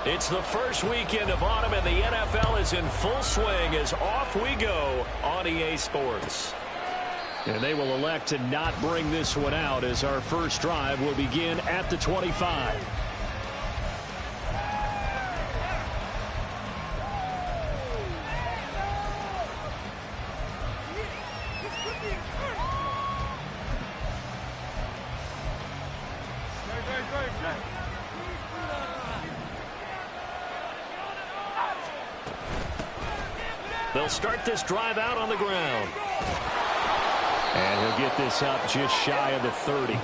It's the first weekend of autumn, and the NFL is in full swing as off we go on EA Sports. And they will elect to not bring this one out as our first drive will begin at the 25. They'll start this drive out on the ground. And he'll get this up just shy of the 30.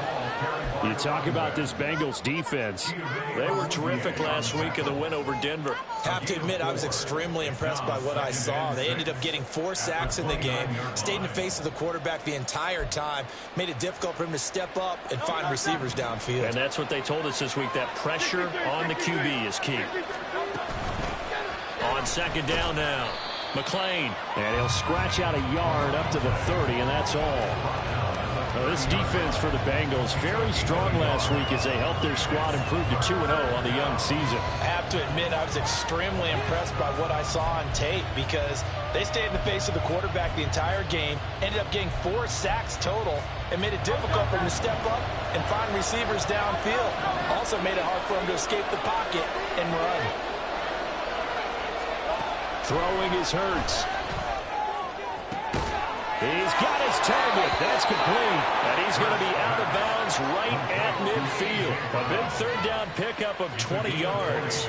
You talk about this Bengals defense. They were terrific last week in the win over Denver. Have to admit, I was extremely impressed by what I saw. They ended up getting 4 sacks in the game, stayed in the face of the quarterback the entire time, made it difficult for him to step up and find receivers downfield. And that's what they told us this week, that pressure on the QB is key. On second down now. McLean. And he'll scratch out a yard up to the 30, and that's all. Now, this defense for the Bengals, very strong last week as they helped their squad improve to 2-0 on the young season. I have to admit, I was extremely impressed by what I saw on tape because they stayed in the face of the quarterback the entire game, ended up getting 4 sacks total, and made it difficult for him to step up and find receivers downfield. Also made it hard for him to escape the pocket and run. Throwing is Hurts. He's got his target. That's complete. And he's going to be out of bounds right at midfield. A big third down pickup of 20 yards.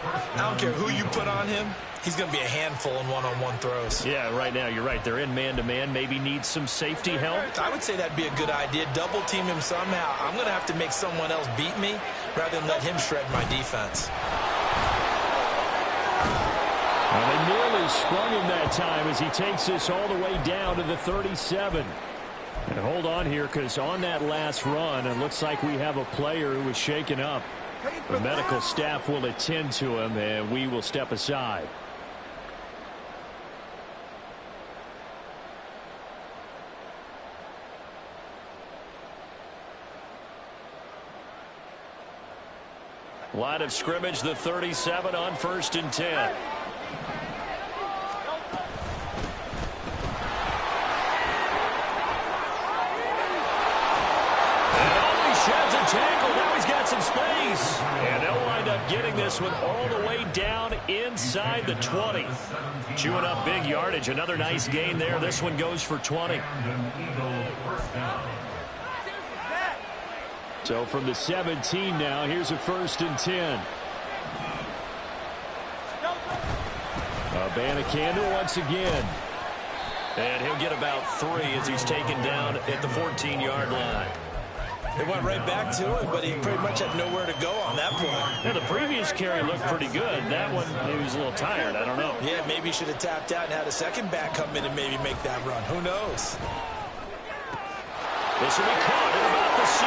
I don't care who you put on him. He's going to be a handful in one-on-one throws. Yeah, right now, you're right. They're in man-to-man. Maybe need some safety help. I would say that'd be a good idea. Double team him somehow. I'm going to have to make someone else beat me rather than let him shred my defense. Well, they nearly sprung him that time as he takes this all the way down to the 37. And hold on here, because on that last run, it looks like we have a player who was shaken up. The medical staff will attend to him, and we will step aside. Line of scrimmage, the 37 on 1st and 10. Sheds a tackle. Now he's got some space. And they'll wind up getting this one all the way down inside the 20. Chewing up big yardage. Another nice gain there. This one goes for 20. So from the 17 now, here's a 1st and 10. Bannicander once again. And he'll get about 3 as he's taken down at the 14-yard line. They went right back to him, but he pretty much had nowhere to go on that play. Yeah, the previous carry looked pretty good. That one, he was a little tired. I don't know. Yeah, maybe he should have tapped out and had a second back come in and maybe make that run. Who knows? This will be caught at about the 6.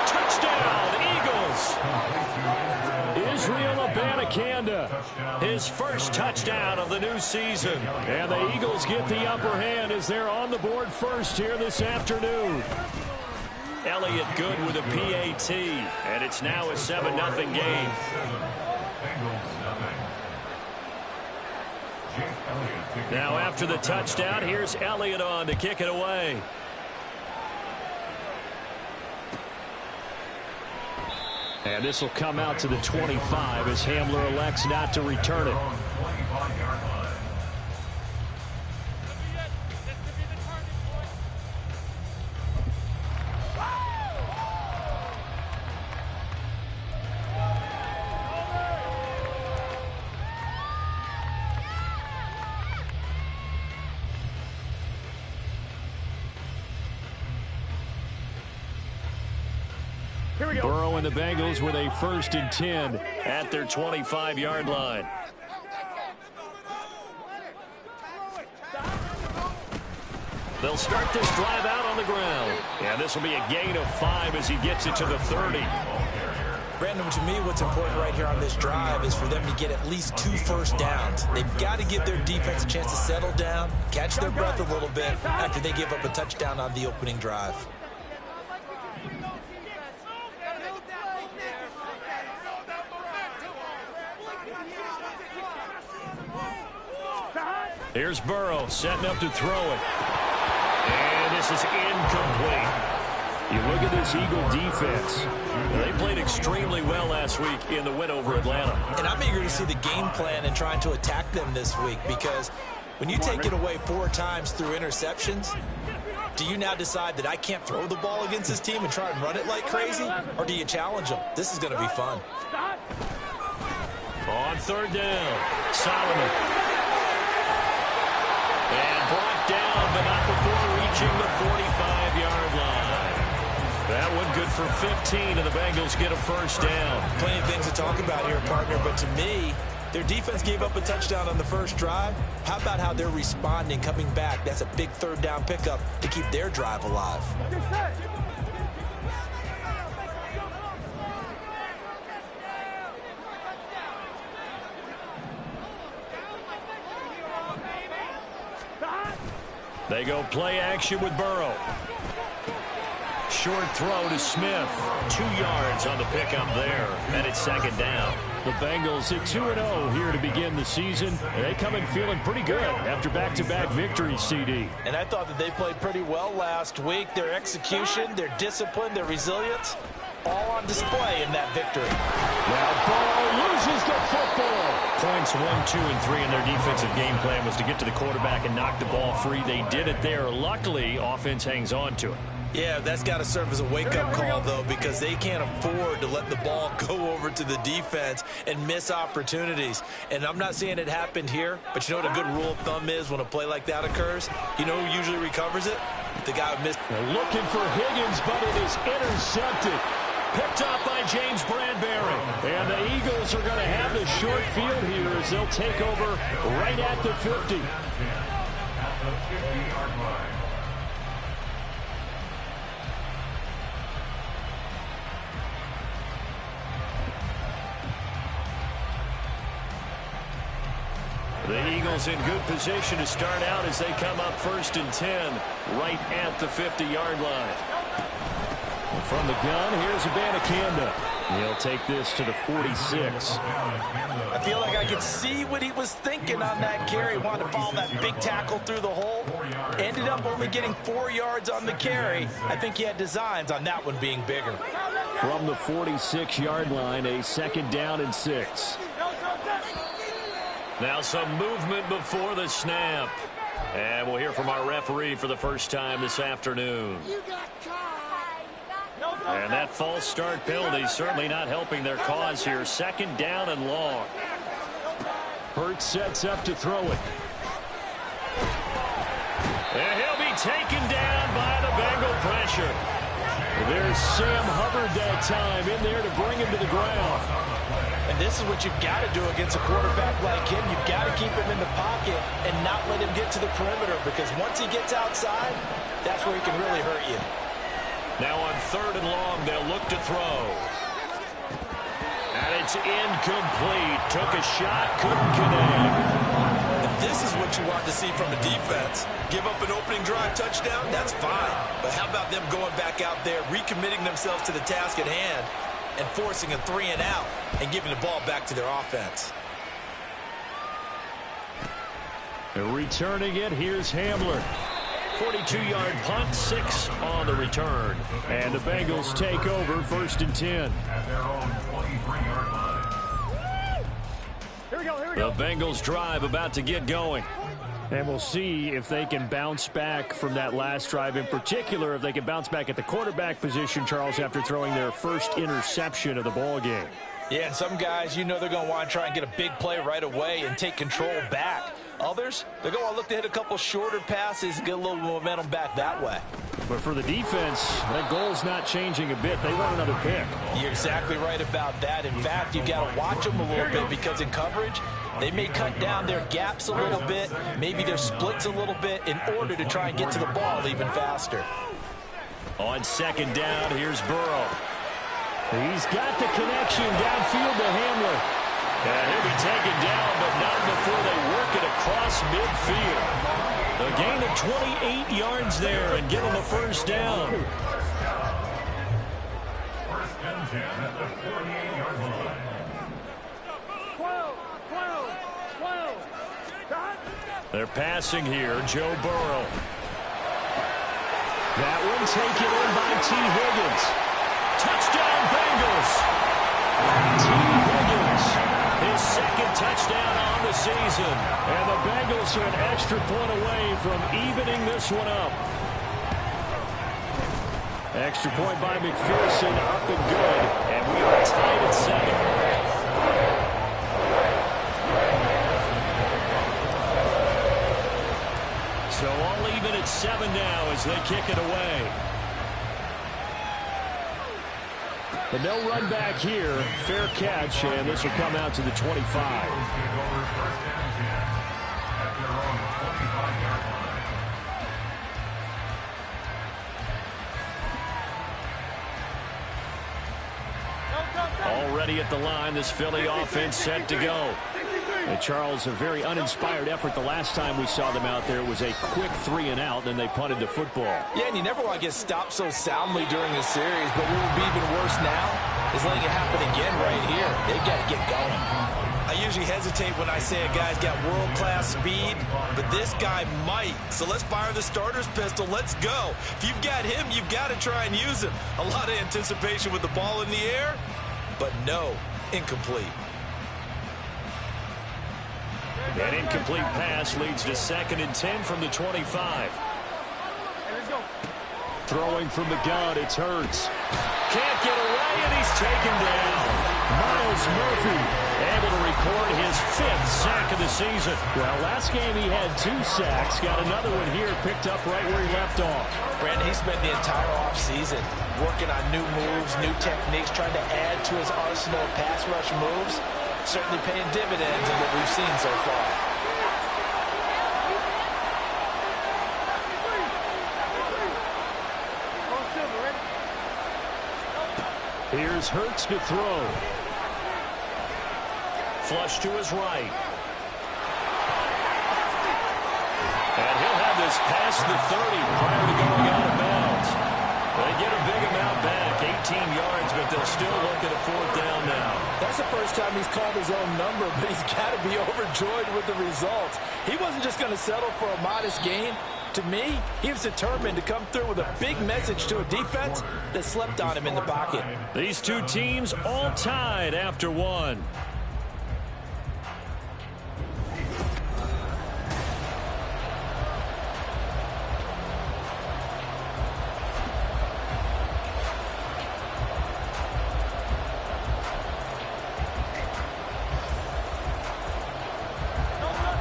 Touchdown, Eagles. Israel Abanikanda. His first touchdown of the new season. And the Eagles get the upper hand as they're on the board first here this afternoon. Elliott good with a PAT, and it's now a 7-0 game. Now after the touchdown, here's Elliott on to kick it away. And this will come out to the 25 as Hamler elects not to return it. Burrow and the Bengals with a 1st and 10 at their 25-yard line. They'll start this drive out on the ground. And this will be a gain of 5 as he gets it to the 30. Brandon, to me, what's important right here on this drive is for them to get at least 2 first downs. They've got to give their defense a chance to settle down, catch their breath a little bit after they give up a touchdown on the opening drive. Here's Burrow setting up to throw it. And this is incomplete. You look at this Eagle defense. They played extremely well last week in the win over Atlanta. And I'm eager to see the game plan and trying to attack them this week, because when you take it away 4 times through interceptions, do you now decide that I can't throw the ball against this team and try and run it like crazy? Or do you challenge them? This is going to be fun. On third down, Solomon. And brought down, but not before reaching the 45-yard line. That one good for 15, and the Bengals get a first down. Plenty of things to talk about here, partner, but to me, their defense gave up a touchdown on the first drive. How about how they're responding, coming back? That's a big third down pickup to keep their drive alive. They go play action with Burrow. Short throw to Smith. 2 yards on the pickup there. And it's second down. The Bengals at 2-0 here to begin the season. They come in feeling pretty good after back-to-back victories, CD. And I thought that they played pretty well last week. Their execution, their discipline, their resilience, all on display in that victory. Now Burrow loses the football. Points 1, 2, and 3 in their defensive game plan was to get to the quarterback and knock the ball free. They did it there. Luckily, offense hangs on to it. Yeah, that's got to serve as a wake-up call, though, because they can't afford to let the ball go over to the defense and miss opportunities. And I'm not saying it happened here, but you know what a good rule of thumb is when a play like that occurs? You know who usually recovers it? The guy who missed. They're looking for Higgins, but it is intercepted. Picked up by James Bradbury. And the Eagles are going to have the short field here as they'll take over right at the 50. The Eagles in good position to start out as they come up 1st and 10 right at the 50-yard line. From the gun, here's Abanikanda. He'll take this to the 46. I feel like I could see what he was thinking on that carry. Wanted to follow that big tackle through the hole. Ended up only getting 4 yards on the carry. I think he had designs on that one being bigger. From the 46-yard line, a 2nd down and 6. Now some movement before the snap. And we'll hear from our referee for the first time this afternoon. And that false start penalty certainly not helping their cause here. 2nd down and long. Hurts sets up to throw it. And he'll be taken down by the Bengal pressure. There's Sam Hubbard that time in there to bring him to the ground. And this is what you've got to do against a quarterback like him. You've got to keep him in the pocket and not let him get to the perimeter, because once he gets outside, that's where he can really hurt you. Now on 3rd and long, they'll look to throw. And it's incomplete. Took a shot, couldn't connect. If this is what you want to see from a defense, give up an opening drive touchdown, that's fine. But how about them going back out there, recommitting themselves to the task at hand, and forcing a 3 and out and giving the ball back to their offense? Returning it, here's Hamler. 42-yard punt, 6 on the return. And the Bengals take over 1st and 10. Here we go. The Bengals drive about to get going. And we'll see if they can bounce back from that last drive. In particular, if they can bounce back at the quarterback position, Charles, after throwing their first interception of the ball game. Yeah, and some guys, you know they're going to want to try and get a big play right away and take control back. Others, they're going to look to hit a couple shorter passes and get a little momentum back that way. But for the defense, that goal's not changing a bit. They want another pick. You're exactly right about that. In fact, you've got to watch them a little bit, because in coverage, they may cut down their gaps a little bit, maybe their splits a little bit, in order to try and get to the ball even faster. On 2nd down, here's Burrow. He's got the connection downfield to Hamler. And he'll be taken down, but not before they work it across midfield. A gain of 28 yards there and give them a first down. 1st and 10 at the 48-yard line. They're passing here. Joe Burrow. That one taken in by T. Higgins. Touchdown, Bengals. T. Higgins, his second touchdown on the season. And the Bengals are an extra point away from evening this one up. Extra point by McPherson, up and good. And we are tied at 7. So all even at 7 now as they kick it away. But no run back here. Fair catch, and this will come out to the 25. Already at the line, this Philly offense set to go. And Charles, a very uninspired effort the last time we saw them out there. It was a quick 3 and out, then they punted the football. Yeah, and you never want to get stopped so soundly during the series, but what would be even worse now is letting it happen again right here. They've got to get going. I usually hesitate when I say a guy's got world-class speed, but this guy might. So let's fire the starter's pistol. Let's go. If you've got him, you've got to try and use him. A lot of anticipation with the ball in the air, but no, incomplete. That incomplete pass leads to 2nd and 10 from the 25. Throwing from the gun, it's Hurts. Can't get away, and he's taken down. Myles Murphy able to record his 5th sack of the season. Well, last game he had 2 sacks. Got another one here, picked up right where he left off. Brandon, he spent the entire offseason working on new moves, new techniques, trying to add to his arsenal of pass rush moves. Certainly paying dividends in what we've seen so far. Here's Hurts to throw. Flush to his right. And he'll have this past the 30 prior to going out of bounds. They get a big amount back, 18 yards, but they'll still look at a 4th down now. That's the first time he's called his own number, but he's got to be overjoyed with the results. He wasn't just going to settle for a modest gain. To me, he was determined to come through with a big message to a defense that slept on him in the pocket. These two teams all tied after 1.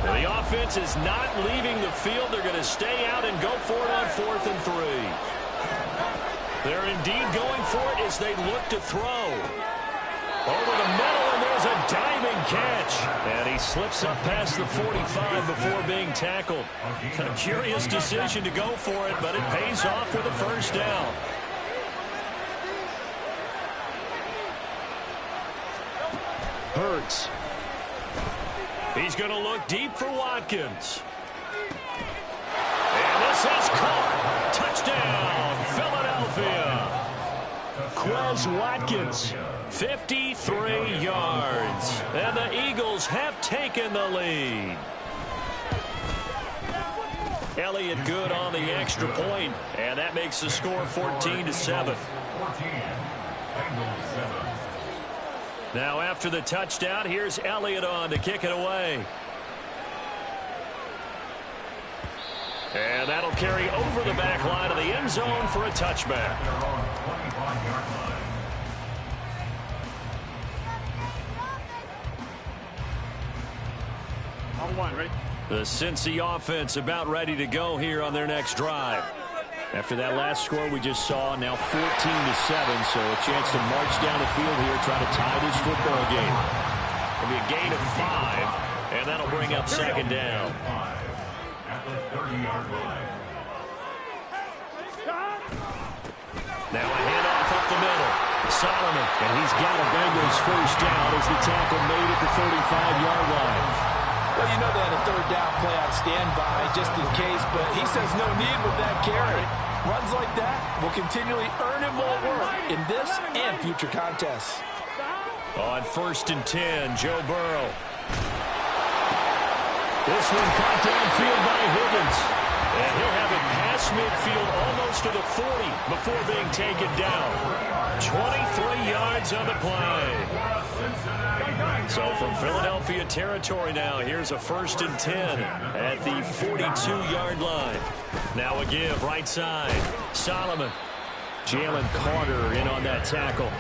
The offense is not leaving the field. They're going to stay out and go for it on 4th and 3. They're indeed going for it as they look to throw. Over the middle, and there's a diving catch. And he slips up past the 45 before being tackled. A curious decision to go for it, but it pays off with a 1st down. Hurts. He's going to look deep for Watkins. And this is caught. Touchdown, Philadelphia. Quez Watkins, 53 yards. And the Eagles have taken the lead. Elliott good on the extra point, and that makes the score 14-7. Now after the touchdown, here's Elliott on to kick it away. And that'll carry over the back line of the end zone for a touchback. The Cincy offense about ready to go here on their next drive. After that last score we just saw, now 14-7, so a chance to march down the field here, try to tie this football game. It'll be a gain of 5, and that'll bring up 2nd down. At the 30-yard line. Now a handoff up the middle. Solomon, and he's got a Bengals 1st down as the tackle made at the 35-yard line. Well, you know they had a 3rd down play on standby just in case, but he says no need with that carry. Runs like that will continually earn him more work in this and future contests. On 1st and 10, Joe Burrow. This one caught downfield by Higgins. And he'll have it past midfield almost to the 40 before being taken down. 23 yards on the play. So from Philadelphia territory now, here's a 1st and 10 at the 42-yard line. Now a give right side. Solomon. Jalen Carter in on that tackle.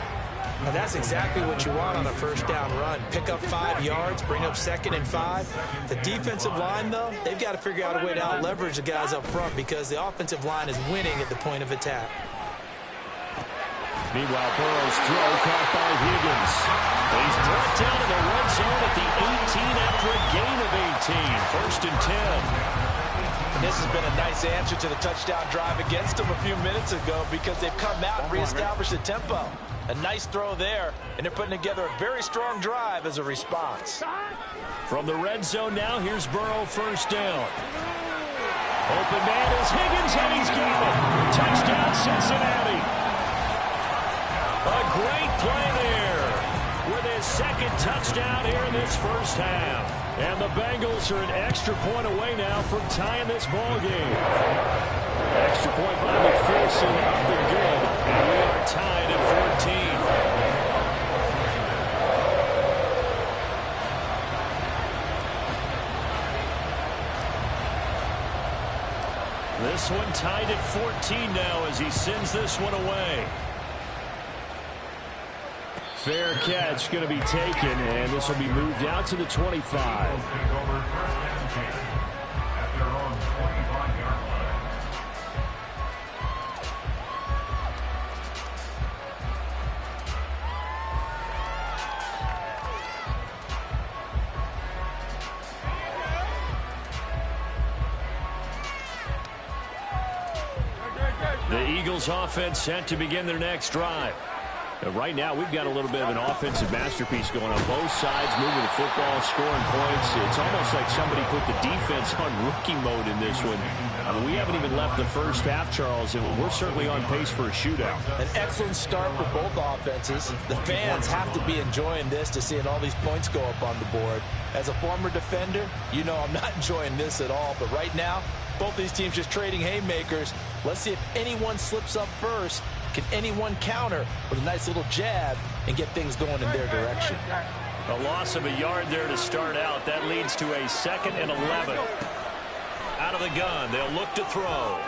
Now that's exactly what you want on a first down run. Pick up 5 yards, bring up 2nd and 5. The defensive line, though, they've got to figure out a way to out-leverage the guys up front because the offensive line is winning at the point of attack. Meanwhile, Burrow's throw caught by Higgins. He's brought down in the red zone at the 18 after a gain of 18. 1st and 10. And this has been a nice answer to the touchdown drive against them a few minutes ago because they've come out and reestablished the tempo. A nice throw there, and they're putting together a very strong drive as a response. From the red zone now, here's Burrow 1st down. Open man is Higgins, and he's got it. Touchdown, Cincinnati. A great play there with his 2nd touchdown here in this first half. And the Bengals are an extra point away now from tying this ball game. Extra point by McPherson, up and good. And we are tied at 14. This one tied at 14 now as he sends this one away. Fair catch going to be taken, and this will be moved out to the 25. The Eagles offense set to begin their next drive. Right now, we've got a little bit of an offensive masterpiece going on both sides, moving the football, scoring points. It's almost like somebody put the defense on rookie mode in this one. I mean, we haven't even left the first half, Charles, and we're certainly on pace for a shootout. An excellent start for both offenses. The fans have to be enjoying this to seeing all these points go up on the board. As a former defender, you know I'm not enjoying this at all. But right now, both these teams just trading haymakers. Let's see if anyone slips up first. Can anyone counter with a nice little jab and get things going in their direction? A loss of a yard there to start out. That leads to a 2nd and 11. Out of the gun, they'll look to throw.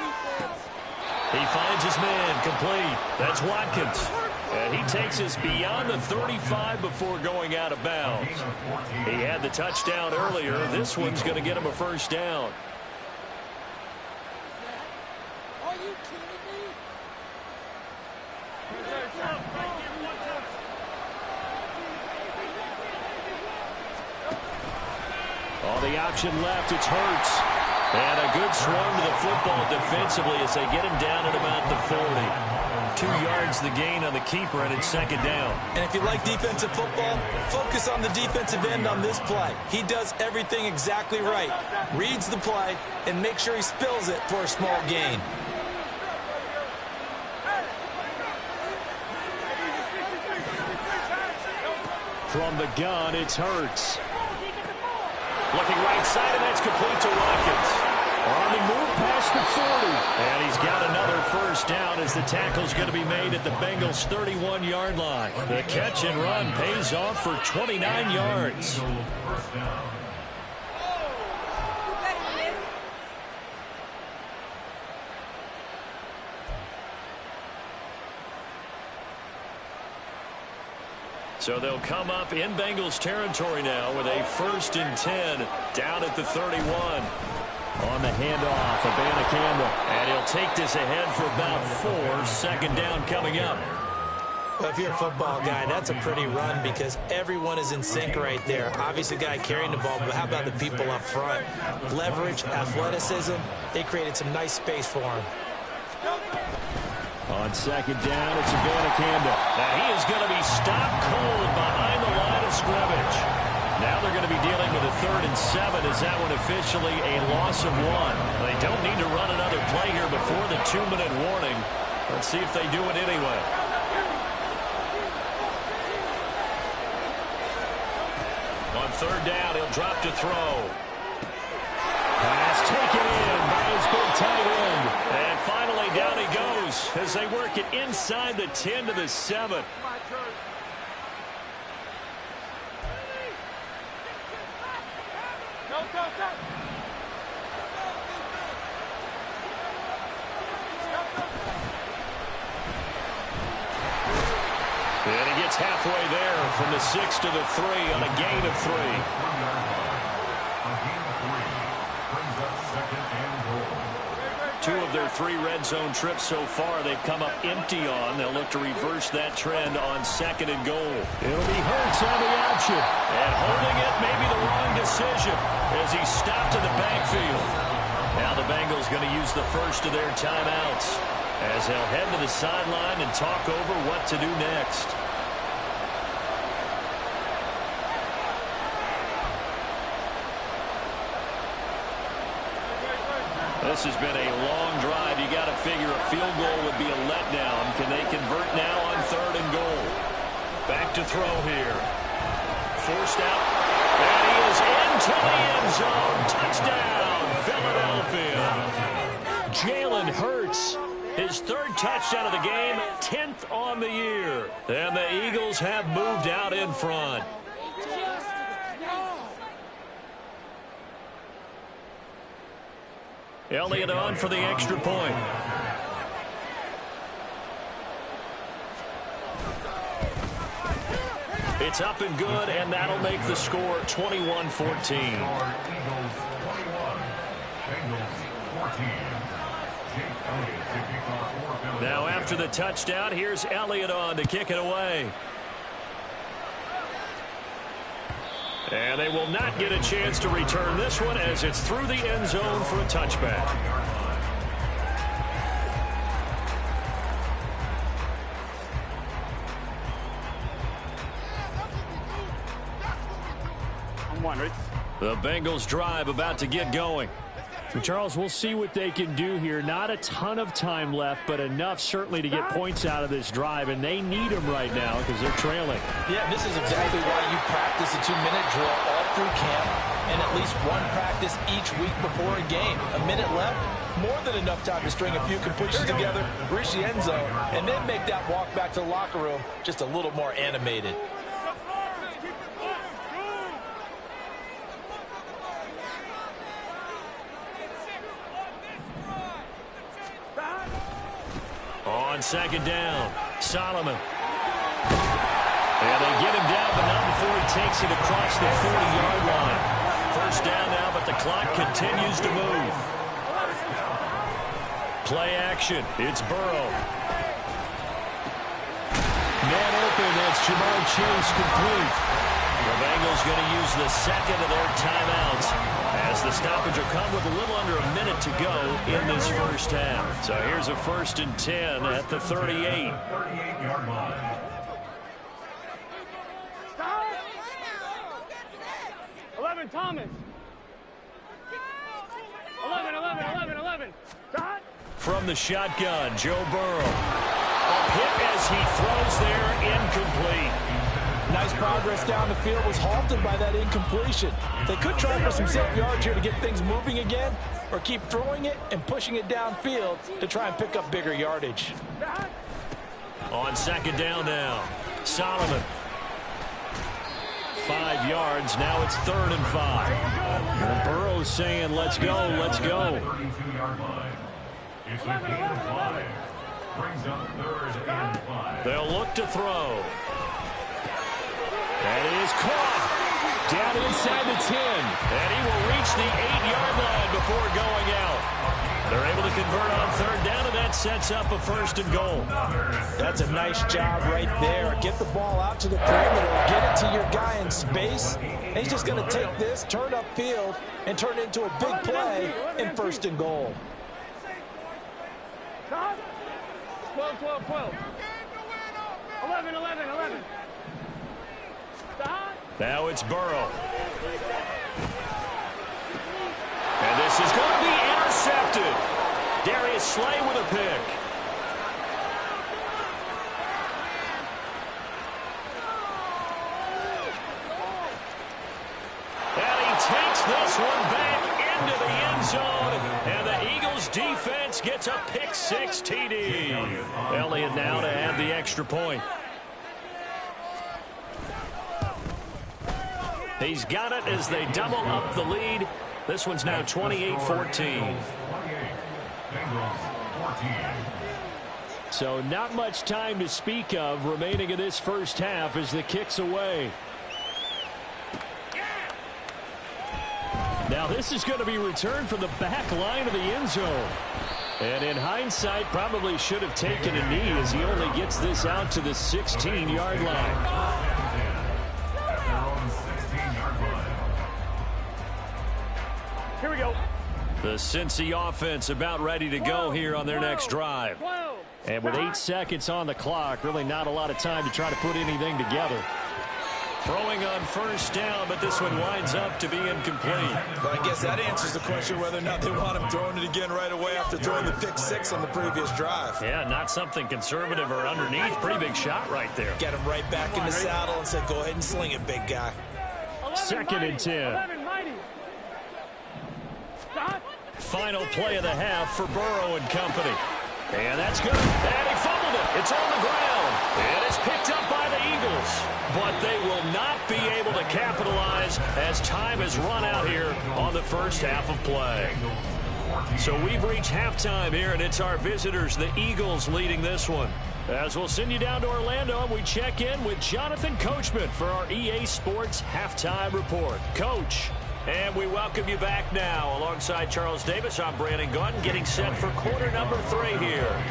He finds his man complete. That's Watkins. And he takes us beyond the 35 before going out of bounds. He had the touchdown earlier. This one's going to get him a 1st down. On the option left, it's Hurts. And a good swing to the football defensively as they get him down at about the 40. 2 yards the gain on the keeper, and it's 2nd down. And if you like defensive football, focus on the defensive end on this play. He does everything exactly right. Reads the play and makes sure he spills it for a small gain. From the gun, it's Hurts. Looking right side, and that's complete to Watkins. On the move past the 40. And he's got another 1st down as the tackle's going to be made at the Bengals' 31-yard line. The catch and run pays off for 29 yards. So they'll come up in Bengals territory now with a 1st and 10 down at the 31. On the handoff, Abanikanda. And he'll take this ahead for about 4. 2nd down coming up. Well, if you're a football guy, that's a pretty run because everyone is in sync right there. Obviously, the guy carrying the ball, but how about the people up front? Leverage, athleticism, they created some nice space for him. On 2nd down, it's Abanikanda. Now he is going to be stopped cold behind the line of scrimmage. Now they're going to be dealing with a 3rd and 7. Is that one officially a loss of 1? They don't need to run another play here before the 2-minute warning. Let's see if they do it anyway. On 3rd down, he'll drop to throw. taken in by his big tight end. And finally down he goes as they work it inside the 10 to the 7. And he gets halfway there from the 6 to the 3 on a gain of 3. Two of their 3 red zone trips so far they've come up empty on. They'll look to reverse that trend on 2nd and goal. It'll be Hurts on the option. And holding it may be the wrong decision as he stopped in the backfield. Now the Bengals going to use the first of their timeouts as they'll head to the sideline and talk over what to do next. This has been a long drive. You got to figure a field goal would be a letdown. Can they convert now on 3rd and goal? Back to throw here. Forced out. And he is into the end zone. Touchdown, Philadelphia. Jalen Hurts, his 3rd touchdown of the game, 10th on the year. And the Eagles have moved out in front. Elliott on for the extra point. It's up and good, and that'll make the score 21-14. Now after the touchdown, here's Elliott on to kick it away. And they will not get a chance to return this one as it's through the end zone for a touchback. The Bengals drive about to get going. And Charles, we'll see what they can do here. Not a ton of time left, but enough certainly to get points out of this drive, and they need them right now because they're trailing. Yeah, this is exactly why you practice a 2-minute drill all through camp and at least one practice each week before a game. A minute left, more than enough time to string a few completions together, reach the end zone, and then make that walk back to the locker room just a little more animated. On 2nd down, Solomon. And they get him down, but not before he takes it across the 40-yard line. First down now, but the clock continues to move. Play action. It's Burrow. Man open, that's Jamar Chase complete. The Bengals going to use the 2nd of their timeouts as the stoppage will come with a little under a minute to go in this first half. So here's a 1st and 10 at the 38. 38-yard line. Thomas. 11. From the shotgun, Joe Burrow. A hit as he throws there, incomplete. Nice progress down the field, was halted by that incompletion. They could try for some safe yards here to get things moving again, or keep throwing it and pushing it downfield to try and pick up bigger yardage. On 2nd down now, Solomon. 5 yards, now it's 3rd and 5. And Burrow's saying, let's go, let's go. 32-yard line. It's a gain of 5. Brings up 3rd and 5. They'll look to throw. And it is caught. Down inside the 10. And he will reach the 8-yard line before going out. They're able to convert on 3rd down, and that sets up a 1st and goal. That's a nice job right there. Get the ball out to the perimeter, get it to your guy in space. And he's just going to take this, turn upfield, and turn it into a big play in 1st and goal. 12. 11. Now it's Burrow. And this is going to be intercepted. Darius Slay with a pick. And he takes this one back into the end zone, and the Eagles defense gets a pick-6 TD. Elliott now to add the extra point. He's got it as they double up the lead. This one's now 28-14. So not much time to speak of remaining in this first half as the kick's away. Now this is going to be returned from the back line of the end zone. And in hindsight, probably should have taken a knee as he only gets this out to the 16-yard line. Here we go. The Cincy offense about ready to go here on their next drive. And with 8 seconds on the clock, really not a lot of time to try to put anything together. Throwing on first down, but this one winds up to be incomplete. But I guess that answers the question whether or not they want him throwing it again right away after throwing the pick-6 on the previous drive. Yeah, not something conservative or underneath. Pretty big shot right there. Get him right back in the saddle and said, go ahead and sling it, big guy. 2nd and 10. Final play of the half for Burrow and company. And that's good. And he fumbled it. It's on the ground. And it's picked up by the Eagles. But they will not be able to capitalize as time has run out here on the first half of play. So we've reached halftime here, and it's our visitors, the Eagles, leading this one. As we'll send you down to Orlando, and we check in with Jonathan Coachman for our EA Sports Halftime Report. Coach. And we welcome you back now. Alongside Charles Davis, I'm Brandon Gaudin, getting set for quarter number 3 here.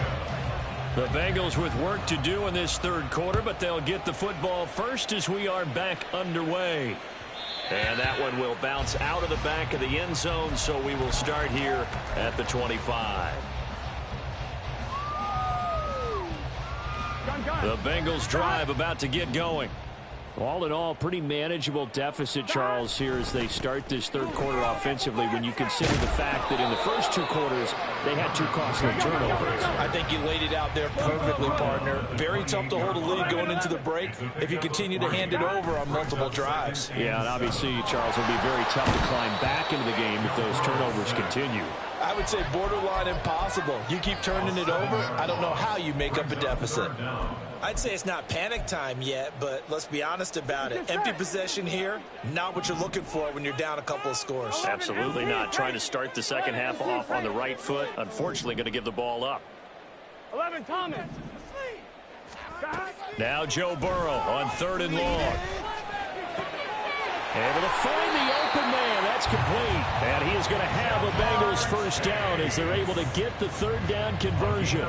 The Bengals with work to do in this third quarter, but they'll get the football first as we are back underway. And that one will bounce out of the back of the end zone, so we will start here at the 25. The Bengals drive about to get going. All in all, pretty manageable deficit, Charles, here as they start this third quarter offensively when you consider the fact that in the first 2 quarters, they had 2 costly turnovers. I think you laid it out there perfectly, partner. Very tough to hold a lead going into the break if you continue to hand it over on multiple drives. Yeah, and obviously, Charles, it'll be very tough to climb back into the game if those turnovers continue. I would say borderline impossible. You keep turning it over, I don't know how you make up a deficit. I'd say it's not panic time yet, but let's be honest about it. Empty possession here, not what you're looking for when you're down a couple of scores. Absolutely not. Trying to start the second half off on the right foot. Unfortunately, going to give the ball up. 11, Thomas. Now Joe Burrow on 3rd and long. Able to find the open man. That's complete. And he is going to have a Bengals first down as they're able to get the 3rd down conversion.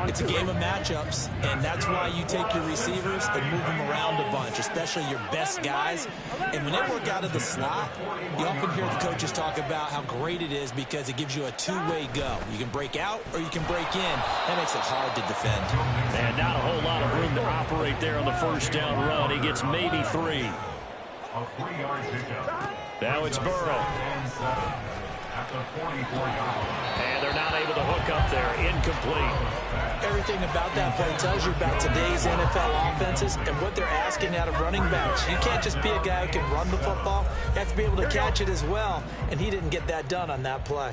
It's a game of matchups, and that's why you take your receivers and move them around a bunch, especially your best guys. And when they work out of the slot, you often hear the coaches talk about how great it is because it gives you a two-way go. You can break out or you can break in. That makes it hard to defend. And not a whole lot of room to operate there on the first down run. He gets maybe 3. Now it's Burrow. And they're not able to hook up there. Incomplete. Everything about that play tells you about today's NFL offenses and what they're asking out of running backs. You can't just be a guy who can run the football. You have to be able to catch it as well, and he didn't get that done on that play.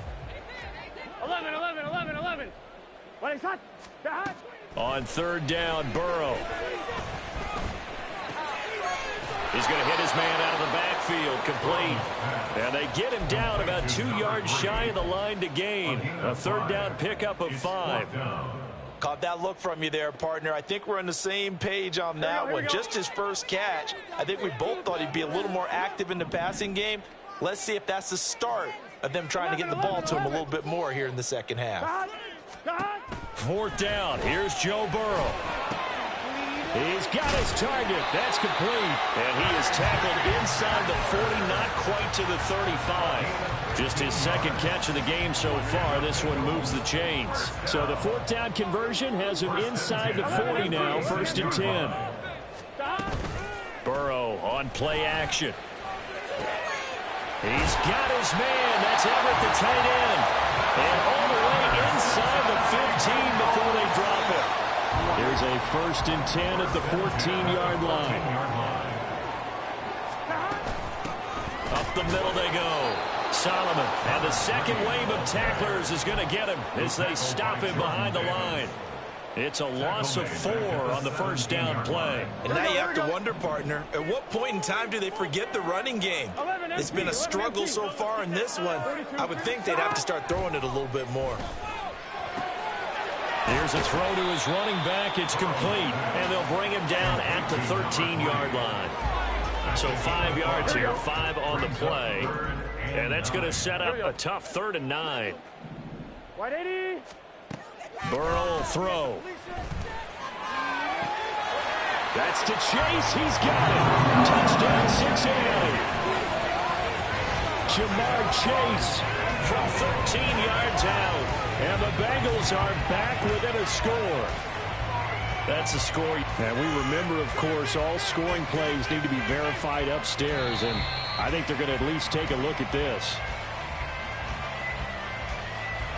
11. What is that? On 3rd down, Burrow. He's going to hit his man out of the backfield, complete. And they get him down about 2 yards shy of the line to gain. A 3rd down pickup of 5. Caught that look from you there, partner. I think we're on the same page on that one. Just his first catch. I think we both thought he'd be a little more active in the passing game. Let's see if that's the start of them trying to get the ball to him a little bit more here in the second half. 4th down. Here's Joe Burrow. He's got his target. That's complete. And he is tackled inside the 40, not quite to the 35. Just his 2nd catch of the game so far. This one moves the chains. So the 4th down conversion has him inside the 40 now, 1st and 10. Burrow on play action. He's got his man. That's Everett, the tight end. And all the way inside the 15 before they drop it. There's a 1st and 10 at the 14-yard line. Up the middle they go. Solomon, and the second wave of tacklers is going to get him as they stop him behind the line. It's a loss of 4 on the first down play. And now you have to wonder, partner, at what point in time do they forget the running game? It's been a struggle so far in this one. I would think they'd have to start throwing it a little bit more. Here's a throw to his running back. It's complete, and they'll bring him down at the 13-yard line. So 5 yards here, 5 on the play. And that's going to set up a tough 3rd and 9. Burrow will throw. That's to Chase. He's got it. Touchdown, Cincinnati. Jamar Chase from 13 yards out. And the Bengals are back within a score. That's a score. And we remember, of course, all scoring plays need to be verified upstairs. And I think they're going to at least take a look at this.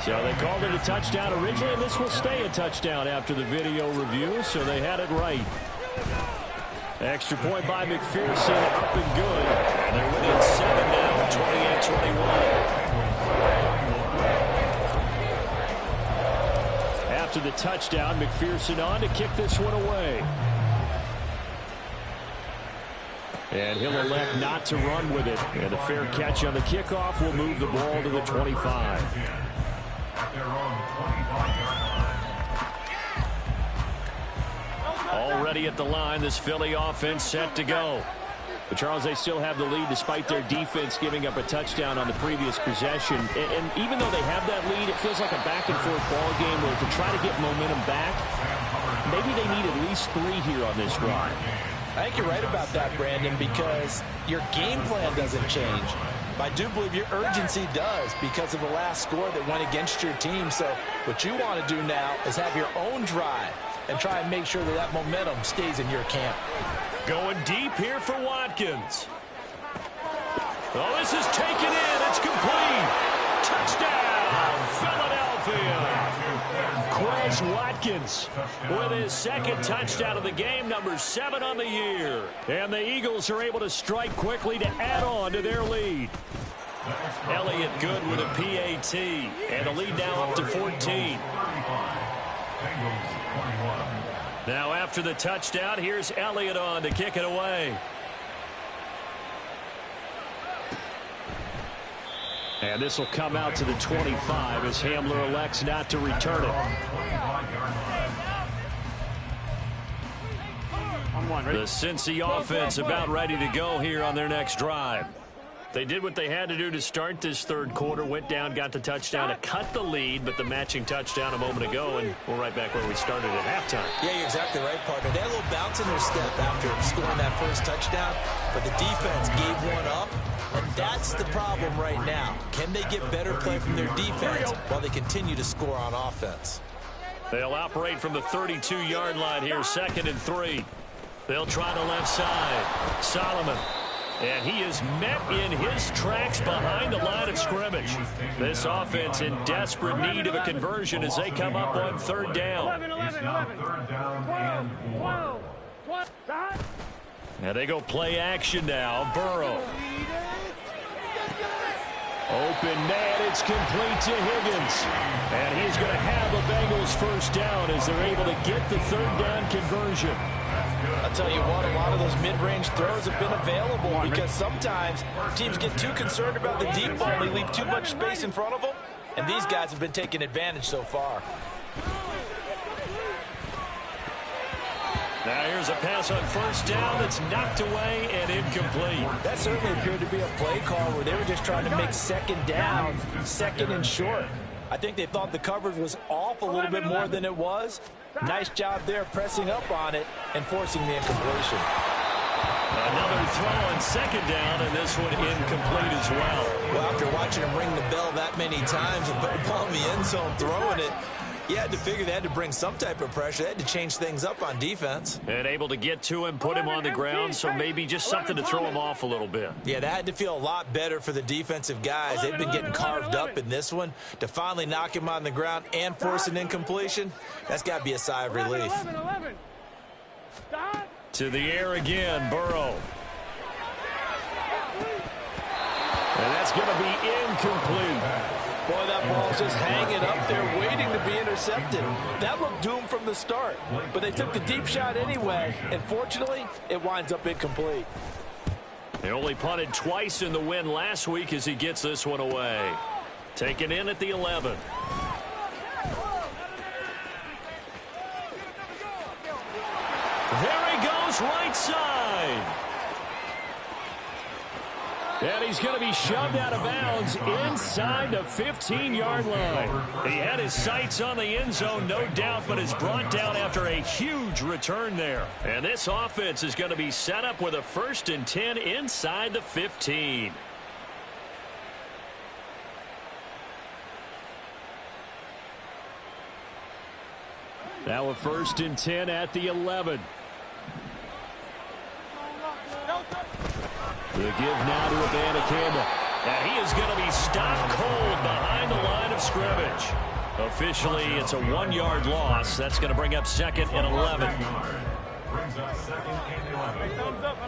So they called it a touchdown originally, and this will stay a touchdown after the video review, so they had it right. Extra point by McPherson, up and good. And they're within 7 now, 28-21. After the touchdown, McPherson on to kick this one away. And he'll elect not to run with it. And a fair catch on the kickoff will move the ball to the 25. Already at the line, this Philly offense set to go. But Charles, they still have the lead despite their defense giving up a touchdown on the previous possession. And even though they have that lead, it feels like a back-and-forth ball game where to try to get momentum back, maybe they need at least 3 here on this drive. I think you're right about that, Brandon, because your game plan doesn't change. I do believe your urgency does because of the last score that went against your team. So what you want to do now is have your own drive and try and make sure that that momentum stays in your camp. Going deep here for Watkins. Oh, this is taken in. It's complete. Touchdown, Philadelphia. Quez Watkins with his second touchdown of the game, number 7 on the year. And the Eagles are able to strike quickly to add on to their lead. Elliott good with a PAT. And the lead now up to 14. Now after the touchdown, here's Elliott on to kick it away. And this will come out to the 25 as Hamler elects not to return it. The Cincy offense about ready to go here on their next drive. They did what they had to do to start this third quarter, went down, got the touchdown to cut the lead, but the matching touchdown a moment ago, and we're right back where we started at halftime. Yeah, you're exactly right, partner. They had a little bounce in their step after scoring that first touchdown, but the defense gave one up, and that's the problem right now. Can they get better play from their defense while they continue to score on offense? They'll operate from the 32-yard line here, 2nd and 3. They'll try the left side. Solomon. And he is met in his tracks behind the line of scrimmage. This offense in desperate need of a conversion as they come up on 3rd down. 12. And they go play action now. Burrow. Open net, it's complete to Higgins. And he's going to have a Bengals first down as they're able to get the 3rd down conversion. I'll tell you what, a lot of those mid-range throws have been available because sometimes teams get too concerned about the deep ball. They leave too much space in front of them, and these guys have been taking advantage so far. Now here's a pass on 1st down that's knocked away and incomplete. That certainly appeared to be a play call where they were just trying to make 2nd down, 2nd and short. I think they thought the coverage was off a little bit more than it was. Nice job there pressing up on it and forcing the incompletion. Another throw on 2nd down, and this one incomplete as well. Well, after watching him ring the bell that many times and put the ball in the end zone throwing it, you had to figure they had to bring some type of pressure. They had to change things up on defense. And able to get to him, put him on the ground, so maybe just something to throw him off a little bit. Yeah, that had to feel a lot better for the defensive guys. They've been getting carved up in this one. To finally knock him on the ground and force an incompletion, that's got to be a sigh of relief. To the air again, Burrow. And that's going to be incomplete. Boy, that ball's just hanging up there waiting to be intercepted. That looked doomed from the start, but they took the deep shot anyway, and fortunately, it winds up incomplete. He only punted twice in the win last week as he gets this one away. Taken in at the 11. There he goes, right side. And he's going to be shoved out of bounds inside the 15-yard line. He had his sights on the end zone, no doubt, but is brought down after a huge return there. And this offense is going to be set up with a 1st and 10 inside the 15. Now a 1st and 10 at the 11. The give now to Bengals. And he is going to be stopped cold behind the line of scrimmage. Officially, it's a 1-yard loss. That's going to bring up 2nd and 11. Brings up 2nd and 11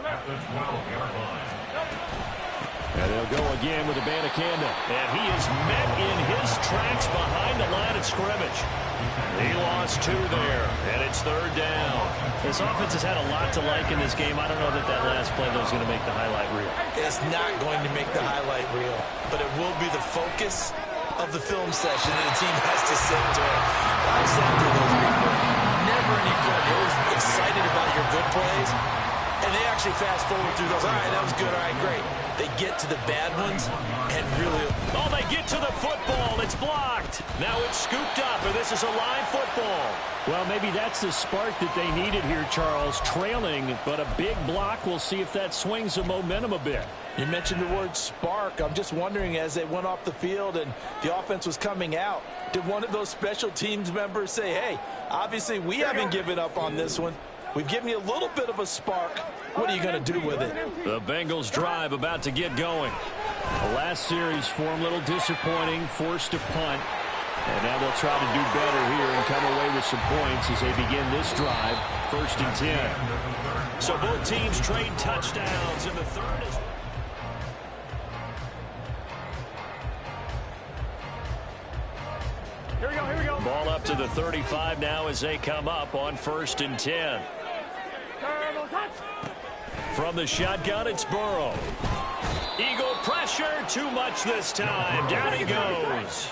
at the 12-yard line. And they'll go again with the Bengals. And he is met in his tracks behind the line of scrimmage. He lost 2 there, and it's 3rd down. This offense has had a lot to like in this game. I don't know that last play, though, is going to make the highlight reel. It's not going to make the highlight reel, but it will be the focus of the film session, and the team has to sit to it. I've sat through those before. Never any fun. You're always excited about your good plays, and they actually fast forward through those. All right, that was good. All right, great. They get to the bad ones and really... Oh, they get to the football. It's blocked. Now it's scooped up, and this is a live football. Well, maybe that's the spark that they needed here, Charles. Trailing, but a big block. We'll see if that swings the momentum a bit. You mentioned the word spark. I'm just wondering, as they went off the field and the offense was coming out, did one of those special teams members say, hey, obviously we haven't given up on this one. We've given you a little bit of a spark. What are you going to do with it? The Bengals drive about to get going. The last series for them, a little disappointing, forced to punt. And now they'll try to do better here and come away with some points as they begin this drive. 1st and 10. So both teams trade touchdowns in the 3rd. Here we go, here we go. Ball up to the 35 now as they come up on 1st and 10. From the shotgun, it's Burrow. Eagle pressure, too much this time. Down he goes.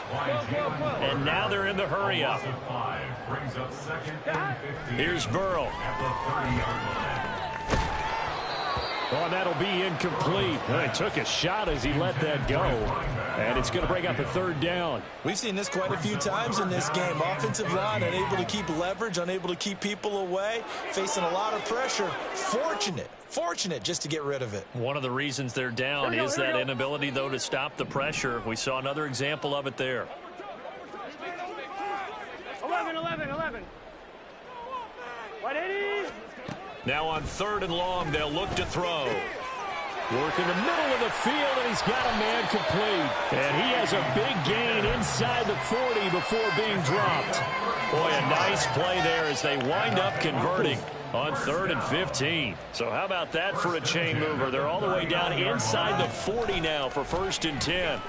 And now they're in the hurry up. Brings up 2nd and 15. Here's Burrow. At the 30-yard line. Oh, that'll be incomplete. He took a shot as he let that go. And it's going to bring up a 3rd down. We've seen this quite a few times in this game. Offensive line unable to keep leverage, unable to keep people away, facing a lot of pressure. Fortunate just to get rid of it. One of the reasons they're down is that inability, though, to stop the pressure. We saw another example of it there. 11. 180. Now on 3rd and long, they'll look to throw. Work in the middle of the field, and he's got a man complete. And he has a big gain inside the 40 before being dropped. Boy, a nice play there as they wind up converting on 3rd and 15. So how about that for a chain mover? They're all the way down inside the 40 now for 1st and 10.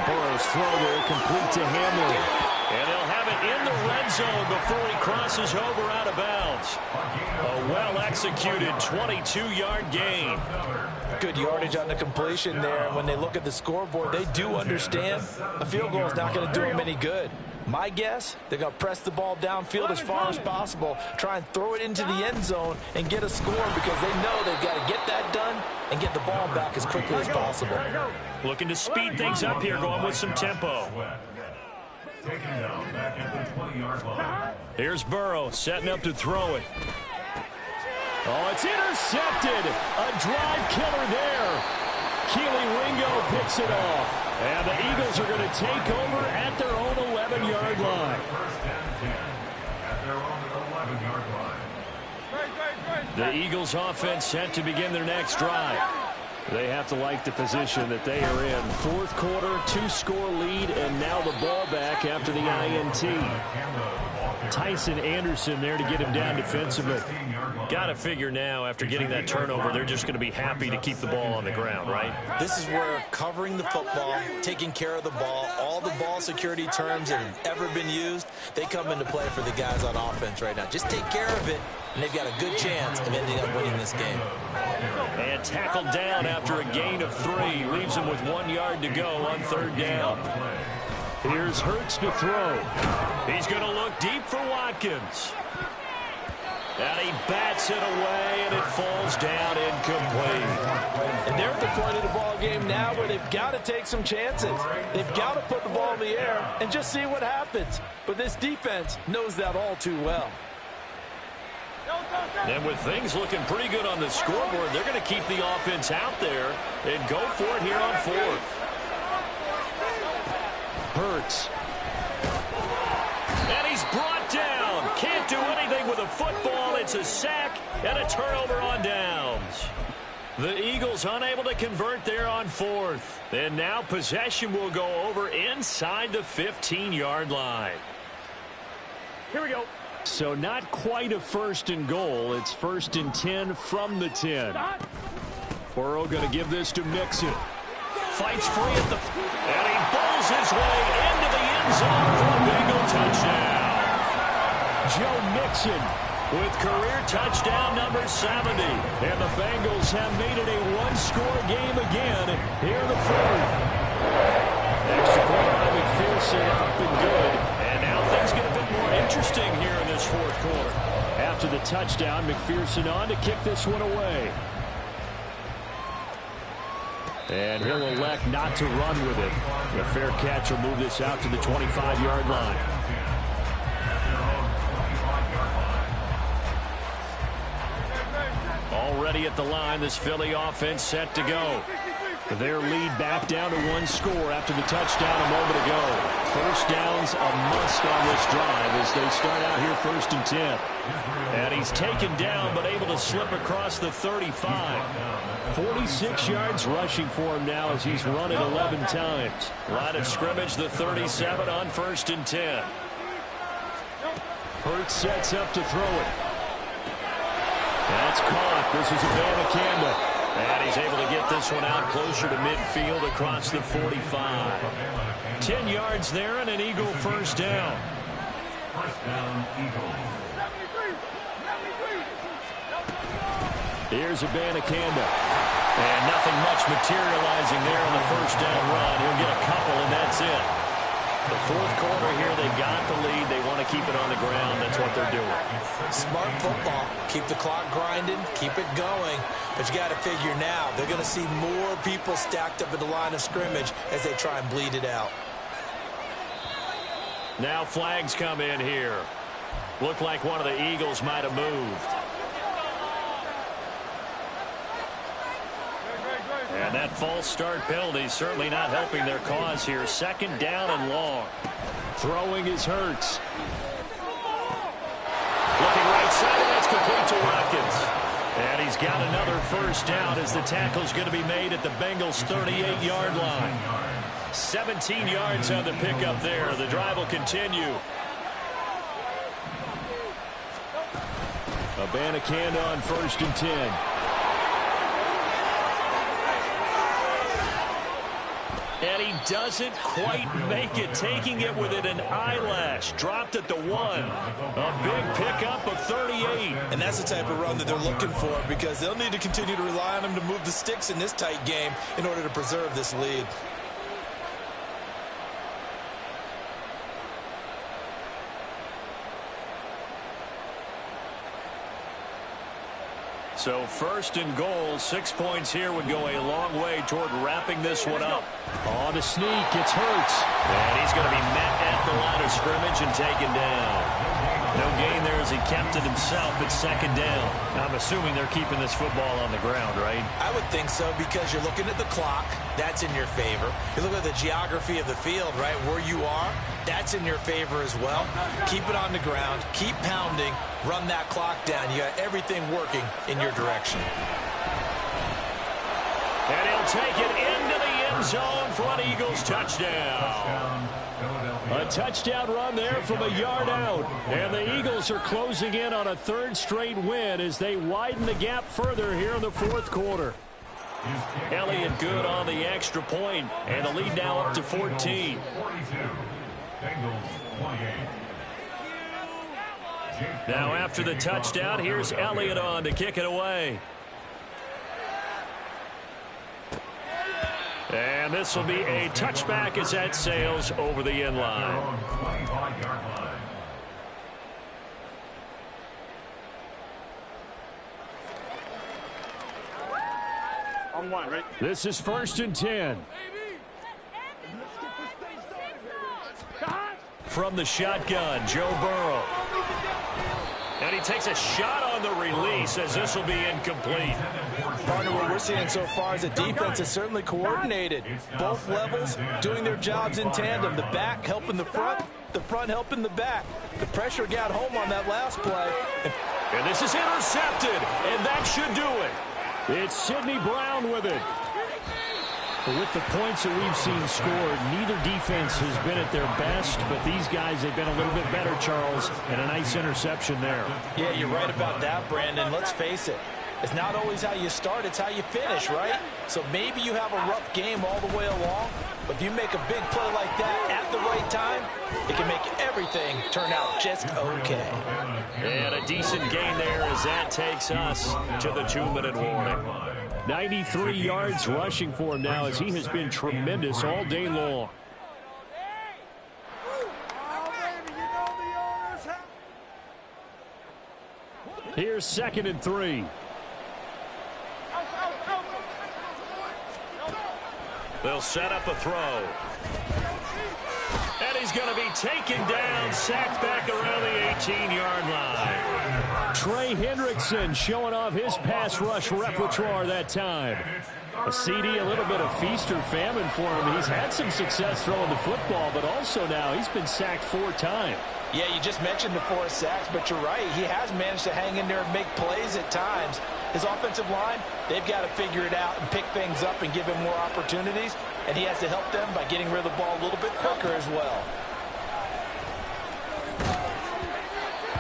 Burrow's throw there complete to Hamlin. And they'll have it in the red zone before he crosses over out of bounds. A well-executed 22-yard gain. Good yardage on the completion there. And when they look at the scoreboard, they do understand a field goal is not going to do them any good. My guess, they're going to press the ball downfield as far as possible, try and throw it into the end zone and get a score because they know they've got to get that done and get the ball back as quickly as possible. Looking to speed things up here, going with some tempo. Taken down back at the 20-yard line. Here's Burrow setting up to throw it. Oh, it's intercepted. A drive killer there. Keely Ringo picks it off. And the Eagles are going to take over at their own 11-yard line. 1st and 10 at their own 11-yard line. The Eagles offense set to begin their next drive. They have to like the position that they are in. 4th quarter, 2-score lead, and now the ball back after the INT. Tyson Anderson there to get him down defensively. Got to figure now, after getting that turnover, they're just going to be happy to keep the ball on the ground, right? This is where covering the football, taking care of the ball, all the ball security terms that have ever been used, they come into play for the guys on offense right now. Just take care of it, and they've got a good chance of ending up winning this game. And tackled down after a gain of 3. Leaves him with 1 yard to go on 3rd down. Here's Hurts to throw. He's going to look deep for Watkins. And he bats it away, and it falls down incomplete. And they're at the point of the ball game now where they've got to take some chances. They've got to put the ball in the air and just see what happens. But this defense knows that all too well. And with things looking pretty good on the scoreboard, they're going to keep the offense out there and go for it here on 4th. Hurts. And he's brought down. Can't do anything with a football. It's a sack and a turnover on downs. The Eagles unable to convert there on 4th. And now possession will go over inside the 15-yard line. Here we go. So not quite a 1st and goal. It's 1st and 10 from the 10. Burrow going to give this to Mixon. Fights free at the... And he bowls his way into the end zone for a Bengal touchdown. Joe Mixon with career touchdown number 70. And the Bengals have made it a one-score game again here in the 4th. Extra point by McPherson, up and good. And now things get a bit more interesting here in this 4th quarter. After the touchdown, McPherson on to kick this one away. And he'll elect not to run with it. A fair catch will move this out to the 25-yard line. Already at the line, this Philly offense set to go. Their lead back down to 1 score after the touchdown a moment ago. 1st down's a must on this drive as they start out here 1st and 10. And he's taken down but able to slip across the 35. 46 yards rushing for him now as he's run it 11 times. Line of scrimmage, the 37 on 1st and 10. Hurts sets up to throw it. That's caught. This is Abanikanda. And he's able to get this one out closer to midfield across the 45. 10 yards there and an Eagle 1st down. 1st down, Eagles. Here's Abanikanda. And nothing much materializing there on the 1st down run. He'll get a couple, and that's it. The 4th quarter here, they got the lead. They want to keep it on the ground. That's what they're doing. Smart football. Keep the clock grinding. Keep it going. But you got to figure now, they're going to see more people stacked up at the line of scrimmage as they try and bleed it out. Now flags come in here. Looked like one of the Eagles might have moved. And that false start penalty certainly not helping their cause here. 2nd down and long. Throwing is Hurts. Looking right side, and that's complete to Watkins. And he's got another 1st down as the tackle's going to be made at the Bengals' 38-yard line. 17 yards on the pickup there. The drive will continue. Abanikanda on 1st and 10. And he doesn't quite make it, taking it within an eyelash. Dropped at the 1. A big pickup of 38. And that's the type of run that they're looking for because they'll need to continue to rely on him to move the sticks in this tight game in order to preserve this lead. So 1st and goal, 6 points here would go a long way toward wrapping this one up. On the sneak, it's Hurts. And he's going to be met at the line of scrimmage and taken down. No gain there as he kept it himself at 2nd down. I'm assuming they're keeping this football on the ground, right? I would think so because you're looking at the clock. That's in your favor. You look at the geography of the field, right, where you are. That's in your favor as well. Keep it on the ground. Keep pounding. Run that clock down. You got everything working in your direction. And he'll take it into the end zone for an Eagles touchdown. A touchdown run there from a yard out. And the Eagles are closing in on a third straight win as they widen the gap further here in the fourth quarter. Elliott good on the extra point, and the lead now up to 14. Now after the touchdown, here's Elliott on to kick it away. And this will be a touchback as that sails over the end line. On one, right? This is 1st and 10. From the shotgun, Joe Burrow. And he takes a shot on the release as this will be incomplete. Partner, what we're seeing so far is the defense is certainly coordinated. Both levels doing their jobs in tandem. The back helping the front helping the back. The pressure got home on that last play. And this is intercepted, and that should do it. It's Sidney Brown with it. But with the points that we've seen scored, neither defense has been at their best, but these guys have been a little bit better, Charles, and a nice interception there. Yeah, you're right about that, Brandon. Let's face it. It's not always how you start, it's how you finish, right? So maybe you have a rough game all the way along, but if you make a big play like that at the right time, it can make everything turn out just okay. And a decent gain there as that takes us to the 2-minute warning. 93 yards rushing for him now as he has been tremendous all day long. Here's 2nd and 3. They'll set up a throw. And he's going to be taken down, sacked back around the 18-yard line. Trey Hendrickson showing off his pass rush repertoire that time. A CD, a little bit of feast or famine for him. He's had some success throwing the football, but also now he's been sacked 4 times. Yeah, you just mentioned the 4 sacks, but you're right. He has managed to hang in there and make plays at times. His offensive line, they've got to figure it out and pick things up and give him more opportunities, and he has to help them by getting rid of the ball a little bit quicker as well.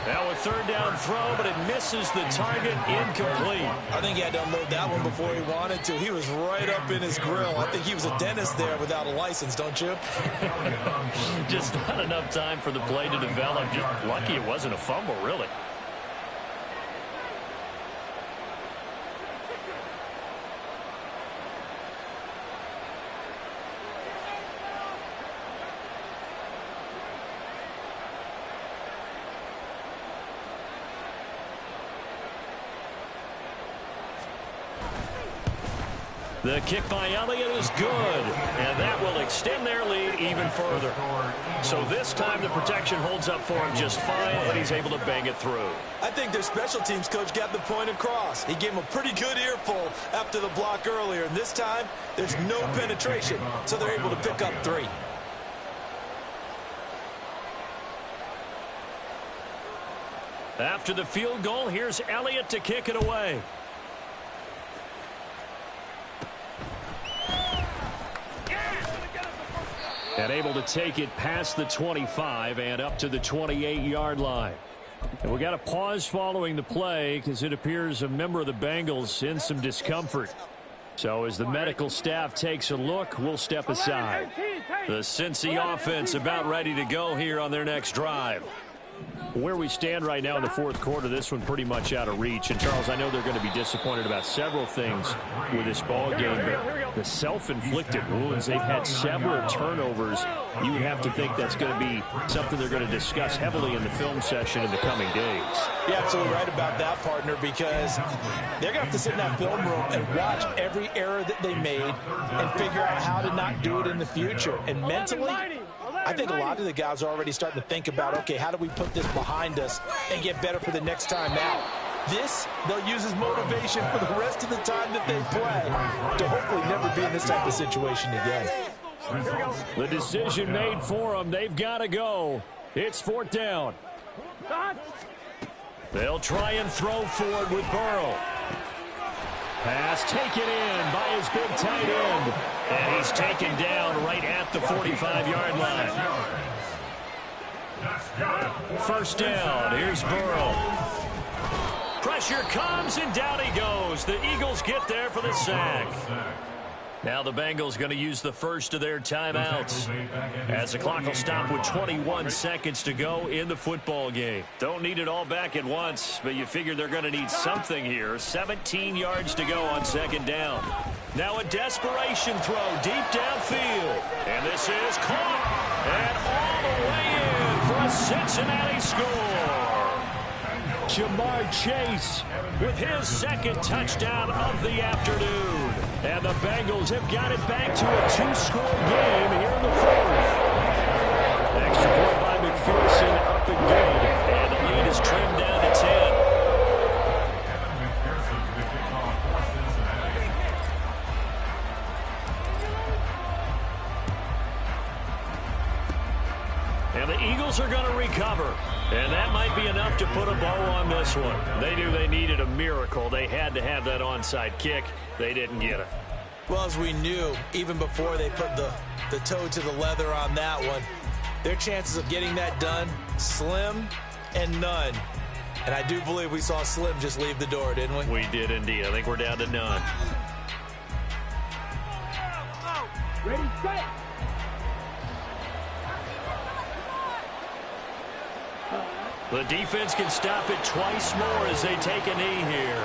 Now a 3rd down throw, but it misses the target, incomplete. I think he had to unload that one before he wanted to. He was right up in his grill. I think he was a dentist there without a license, don't you? Just not enough time for the play to develop. Just lucky it wasn't a fumble, really. The kick by Elliott is good, and that will extend their lead even further. So this time the protection holds up for him just fine, and he's able to bang it through. I think their special teams coach got the point across. He gave him a pretty good earful after the block earlier, and this time there's no penetration, so they're able to pick up 3. After the field goal, here's Elliott to kick it away. And able to take it past the 25 and up to the 28-yard line. And we got a pause following the play because it appears a member of the Bengals in some discomfort. So as the medical staff takes a look, we'll step aside. The Cincy offense about ready to go here on their next drive. Where we stand right now in the fourth quarter, this one pretty much out of reach. And, Charles, I know they're going to be disappointed about several things with this ball game, but the self-inflicted wounds, they've had several turnovers. You would have to think that's going to be something they're going to discuss heavily in the film session in the coming days. You're absolutely right about that, partner, because they're going to have to sit in that film room and watch every error that they made and figure out how to not do it in the future. And mentally, I think a lot of the guys are already starting to think about, okay, how do we put this behind us and get better for the next time out? This, they'll use as motivation for the rest of the time that they play to hopefully never be in this type of situation again. The decision made for them. They've got to go. It's 4th down. They'll try and throw for it with Burrow. Pass taken in by his big tight end. And he's taken down right at the 45-yard line. First down. Here's Burrow. Pressure comes, and down he goes. The Eagles get there for the sack. Now the Bengals going to use the first of their timeouts as the clock will stop with 21 seconds to go in the football game. Don't need it all back at once, but you figure they're going to need something here. 17 yards to go on second down. Now a desperation throw deep downfield. And this is caught. And all the way in for a Cincinnati score. Jamar Chase with his second touchdown of the afternoon. And the Bengals have got it back to a two-score game here in the fourth. Extra point by McPherson, up and good. And the lead is trimmed down to 10. And the Eagles are going to recover. And that might be enough to put a bow on this one. They knew they needed a miracle. They had to have that onside kick. They didn't get it. Well, as we knew, even before they put the toe to the leather on that one, their chances of getting that done, slim and none. And I do believe we saw Slim just leave the door, didn't we? We did indeed. I think we're down to none. Ready, set. The defense can stop it twice more as they take a knee here.